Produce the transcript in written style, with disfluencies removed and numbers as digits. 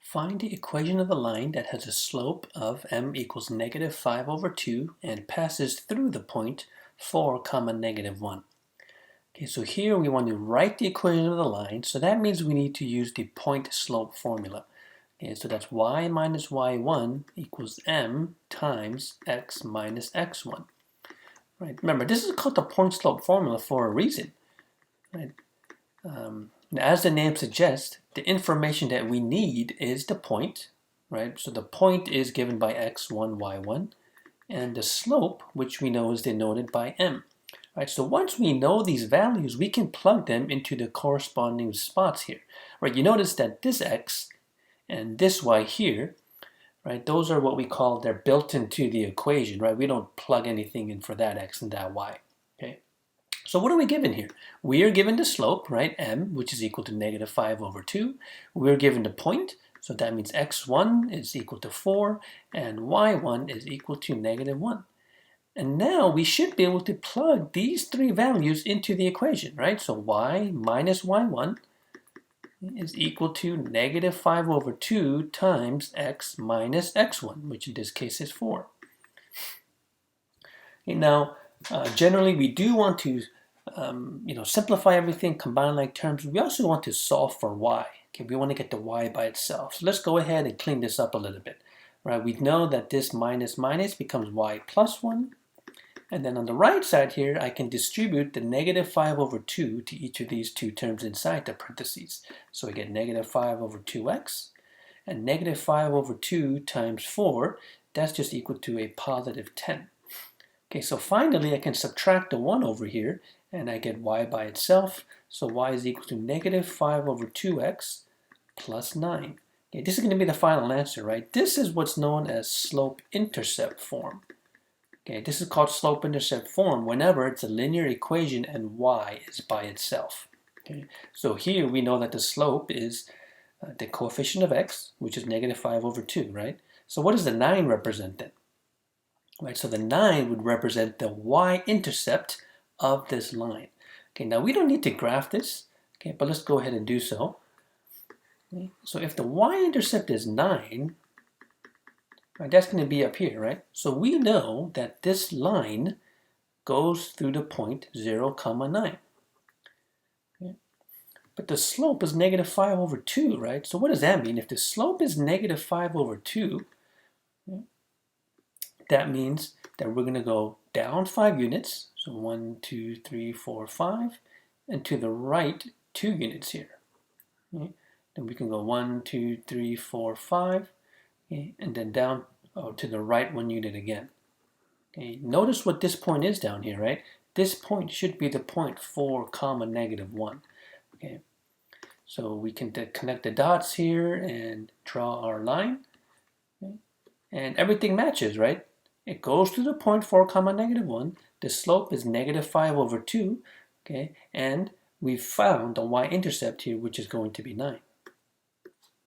Find the equation of a line that has a slope of m equals negative 5 over 2 and passes through the point 4 comma negative 1. Okay, so here we want to write the equation of the line, so that means we need to use the point slope formula. Okay, so that's y minus y1 equals m times x minus x1. Right? Remember, this is called the point slope formula for a reason. Right? As the name suggests, the information that we need is the point, right? So the point is given by x1, y1, and the slope, which we know is denoted by m. Right, so once we know these values, we can plug them into the corresponding spots here. Right, you notice that this x and this y here, right, those are what we call, they're built into the equation, right? We don't plug anything in for that x and that y, okay? So what are we given here? We are given the slope, right, m, which is equal to negative 5 over 2. We're given the point, so that means x1 is equal to 4, and y1 is equal to negative 1. And now we should be able to plug these three values into the equation, right? So y minus y1 is equal to negative 5 over 2 times x minus x1, which in this case is 4. Okay, now, generally we do want to simplify everything, combine like terms. We also want to solve for y. Okay, we want to get the y by itself. So let's go ahead and clean this up a little bit. Right, we know that this minus minus becomes y plus 1. And then on the right side here, I can distribute the negative 5 over 2 to each of these two terms inside the parentheses. So I get negative 5 over 2x, and negative 5 over 2 times 4, that's just equal to a positive 10. Okay, so finally I can subtract the 1 over here, and I get y by itself. So y is equal to negative 5 over 2x plus 9. Okay, this is going to be the final answer, right? This is what's known as slope-intercept form. Okay, this is called slope-intercept form whenever it's a linear equation and y is by itself. Okay, so here we know that the slope is the coefficient of x, which is negative 5 over 2, right? So what does the 9 represent then? Right, so the 9 would represent the y-intercept of this line. Okay, now we don't need to graph this, okay, but let's go ahead and do so. Okay, so if the y-intercept is 9, right, that's going to be up here, right? So we know that this line goes through the point 0, comma 9. Okay. But the slope is negative 5 over 2, right? So what does that mean? If the slope is negative 5 over 2, okay, that means that we're going to go down 5 units. So 1, 2, 3, 4, 5. And to the right 2 units here. Okay. Then we can go 1, 2, 3, 4, 5. Okay, and then down to the right 1 unit again. Okay, notice what this point is down here, right? This point should be the point 4 comma negative 1. Okay, so we can connect the dots here and draw our line. Okay, and everything matches, right? It goes to the point 4 comma negative 1. The slope is negative 5 over 2. Okay, and we've found the y-intercept here, which is going to be 9.